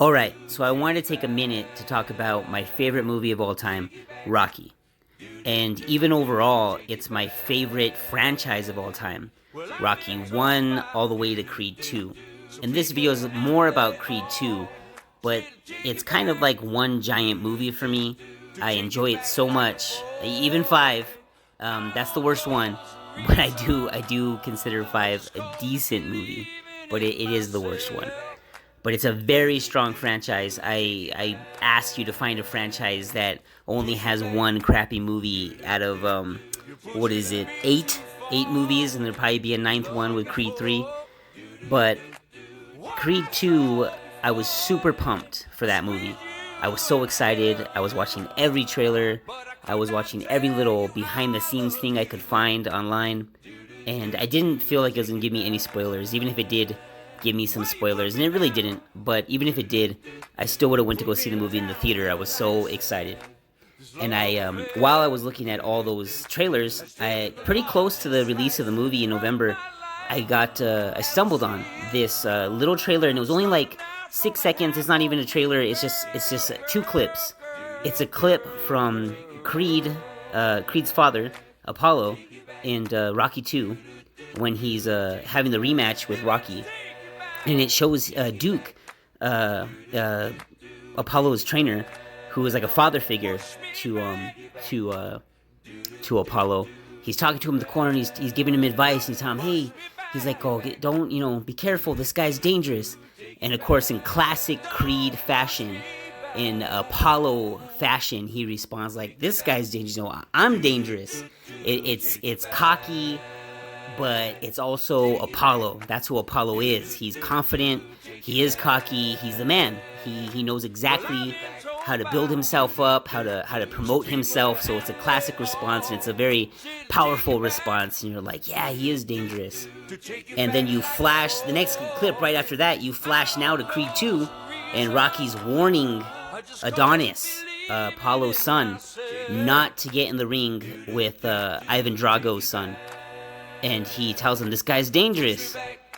Alright, so I wanted to take a minute to talk about my favorite movie of all time, Rocky. And even overall, it's my favorite franchise of all time. Rocky 1 all the way to Creed 2. And this video is more about Creed 2, but it's kind of like one giant movie for me. I enjoy it so much. Even 5, that's the worst one, but I do consider 5 a decent movie, but it is the worst one. But it's a very strong franchise. I asked you to find a franchise that only has one crappy movie out of, what is it, 8? 8 movies, and there'll probably be a 9th one with Creed 3. But Creed 2, I was super pumped for that movie. I was so excited. I was watching every trailer. I was watching every little behind-the-scenes thing I could find online. And I didn't feel like it was going to give me any spoilers, even if it did give me some spoilers, and it really didn't. But even if it did, I still would have went to go see the movie in the theater. I was so excited. And I, while I was looking at all those trailers, pretty close to the release of the movie in November, I stumbled on this little trailer, and it was only like 6 seconds. It's not even a trailer. It's just 2 clips. It's a clip from Creed's father, Apollo, in Rocky 2, when he's having the rematch with Rocky. And it shows Duke, Apollo's trainer, who is like a father figure to Apollo. He's talking to him in the corner, and he's giving him advice. He's telling him, hey, he's like, oh, don't, be careful. This guy's dangerous. And of course, in classic Creed fashion, in Apollo fashion, he responds like, this guy's dangerous. No, I'm dangerous. It's cocky, but it's also Apollo. That's who Apollo is. He's confident. He is cocky. He's the man. He knows exactly how to build himself up, how to promote himself. So it's a classic response, and it's a very powerful response. And you're like, yeah, he is dangerous. And then you flash the next clip right after that. You flash now to Creed 2, and Rocky's warning Adonis, Apollo's son, not to get in the ring with Ivan Drago's son. And he tells him, this guy's dangerous.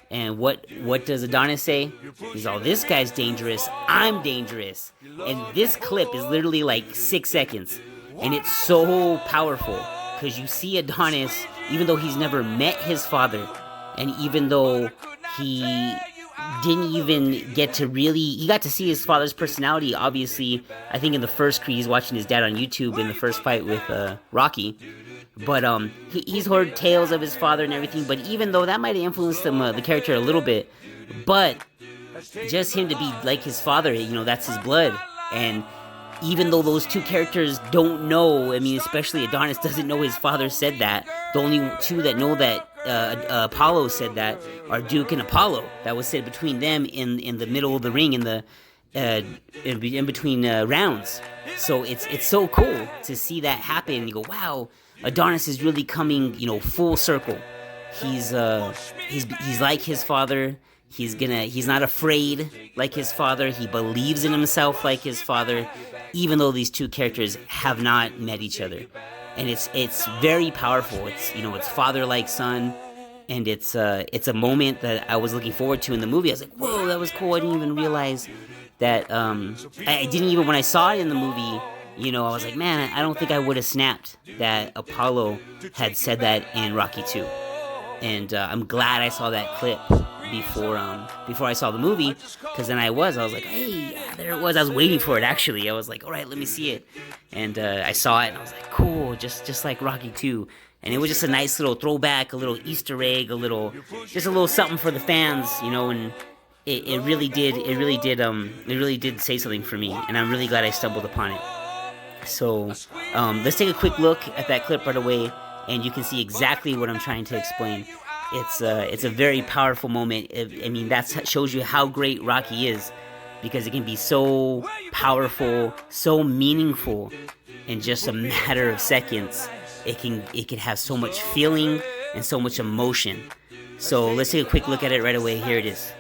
And what does Adonis say? He's all, this guy's dangerous, I'm dangerous. And this clip is literally like 6 seconds. And it's so powerful, because you see Adonis, even though he's never met his father, and even though he didn't even get to he got to see his father's personality, obviously. I think in the first Creed, he's watching his dad on YouTube in the first fight with Rocky. But he's heard tales of his father and everything. But even though that might have influenced him, the character a little bit, but just him to be like his father, that's his blood. And even though those two characters don't know, especially Adonis doesn't know his father said that. The only two that know that Apollo said that are Duke and Apollo. That was said between them in the middle of the ring, in between rounds. So it's so cool to see that happen. And you go, wow. Adonis is really coming, full circle. He's like his father. He's not afraid like his father. He believes in himself like his father, even though these two characters have not met each other. And it's very powerful. It's father like son, and it's a moment that I was looking forward to in the movie. I was like, whoa, that was cool. I didn't even realize that. I didn't even, when I saw it in the movie, I was like, man, I don't think I would have snapped that Apollo had said that in Rocky 2. And I'm glad I saw that clip before I saw the movie, because then I was like, hey, yeah, there it was. I was waiting for it, actually. I was like, all right, let me see it. And I saw it, and I was like, cool, just like Rocky 2. And it was just a nice little throwback, a little Easter egg, just a little something for the fans, and it really did say something for me, and I'm really glad I stumbled upon it. So let's take a quick look at that clip right away, and you can see exactly what I'm trying to explain. It's a very powerful moment. That shows you how great Rocky is, because it can be so powerful, so meaningful in just a matter of seconds. It can have so much feeling and so much emotion. So let's take a quick look at it right away. Here it is.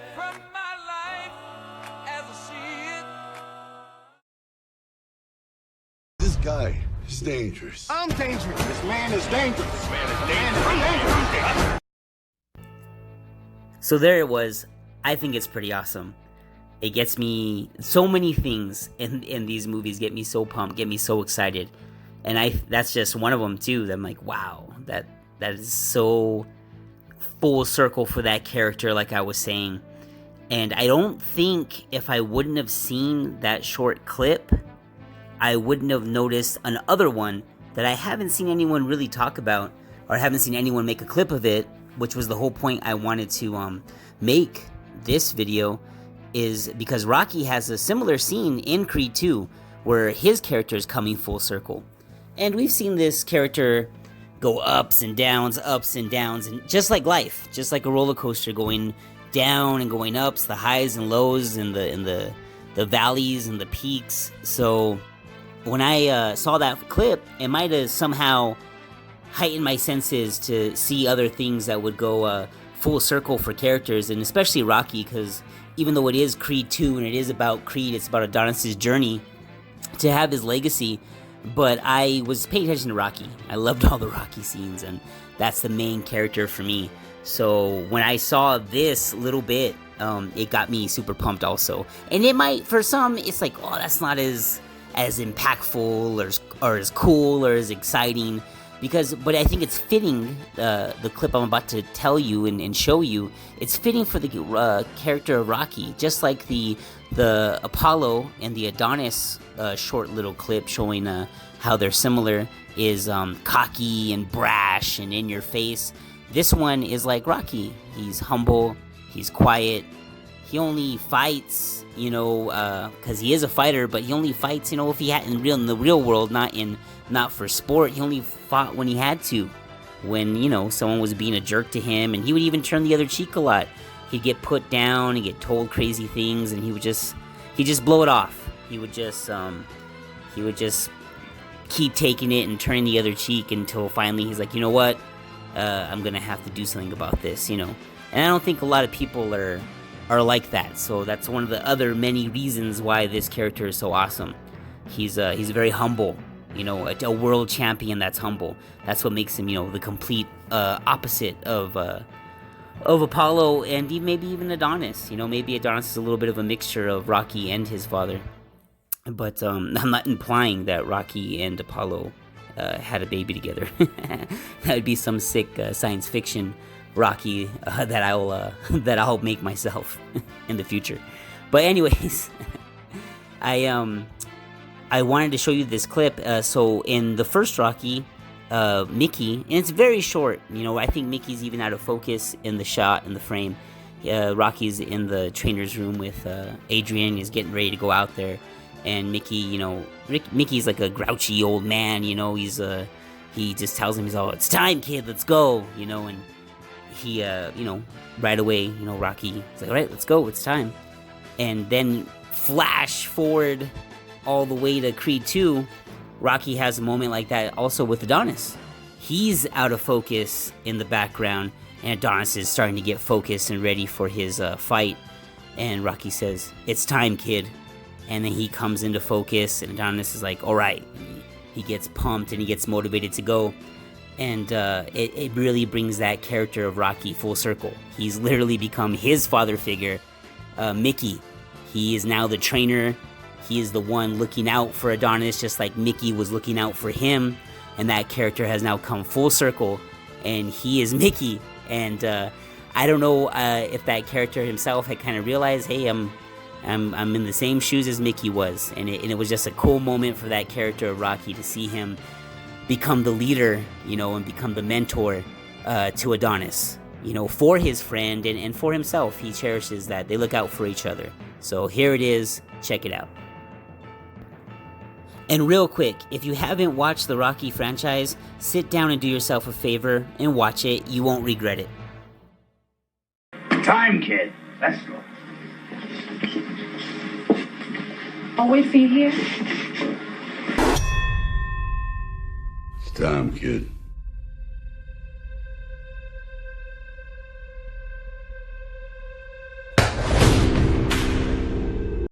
This guy is dangerous. I'm dangerous. This man is dangerous. This man is dangerous. I'm dangerous. So there it was. I think it's pretty awesome. It gets me, so many things in these movies get me so pumped, get me so excited. And that's just one of them too. I'm like, wow, that is so full circle for that character, like I was saying. And I don't think if I wouldn't have seen that short clip, I wouldn't have noticed another one that I haven't seen anyone really talk about, or haven't seen anyone make a clip of it, which was the whole point I wanted to make this video, is because Rocky has a similar scene in Creed 2 where his character is coming full circle. And we've seen this character go ups and downs, and just like life, just like a roller coaster, going down and going ups, the highs and lows, and the valleys and the peaks. So when I saw that clip, it might have somehow heightened my senses to see other things that would go full circle for characters, and especially Rocky, because even though it is Creed 2 and it is about Creed, it's about Adonis' journey to have his legacy. But I was paying attention to Rocky. I loved all the Rocky scenes, and that's the main character for me. So when I saw this little bit, it got me super pumped also. And it might, for some, it's like, oh, that's not as impactful or as cool or as exciting. But I think it's fitting, the clip I'm about to tell you and show you, it's fitting for the character of Rocky, just like the Apollo and the Adonis short little clip showing how they're similar is cocky and brash and in your face. This one is like Rocky. He's humble, he's quiet, he only fights, because he is a fighter, but he only fights, if he had in the real world, not for sport. He only fought when he had to, when, someone was being a jerk to him, and he would even turn the other cheek a lot. He'd get put down and get told crazy things, and he'd just blow it off. He would just keep taking it and turning the other cheek until finally he's like, you know what, I'm gonna have to do something about this, And I don't think a lot of people are like that. So that's one of the other many reasons why this character is so awesome. He's very humble. A world champion that's humble. That's what makes him, the complete opposite of Apollo and maybe even Adonis. Maybe Adonis is a little bit of a mixture of Rocky and his father. But I'm not implying that Rocky and Apollo had a baby together. That would be some sick science fiction Rocky that I'll make myself in the future. But anyways, I wanted to show you this clip. So in the first Rocky, Mickey, and it's very short, I think Mickey's even out of focus in the shot, in the frame. Rocky's in the trainer's room with Adrian. He's getting ready to go out there, and Mickey, Mickey's like a grouchy old man. He just tells him, it's time, kid, let's go. And he, right away, Rocky is like, all right, let's go, it's time. And then flash forward all the way to Creed 2, Rocky has a moment like that also with Adonis. He's out of focus in the background, and Adonis is starting to get focused and ready for his fight. And Rocky says, it's time, kid. And then he comes into focus, and Adonis is like, all right. He gets pumped and he gets motivated to go. And it really brings that character of Rocky full circle. He's literally become his father figure, Mickey. He is now the trainer. He is the one looking out for Adonis, just like Mickey was looking out for him. And that character has now come full circle, and he is Mickey. And I don't know if that character himself had kind of realized, hey, I'm in the same shoes as Mickey was. And it was just a cool moment for that character of Rocky to see him become the leader, and become the mentor to Adonis, for his friend and for himself. He cherishes that. They look out for each other. So here it is. Check it out. And real quick, if you haven't watched the Rocky franchise, sit down and do yourself a favor and watch it. You won't regret it. Time, kid. Let's go. I'll wait for you here. It's time, kid.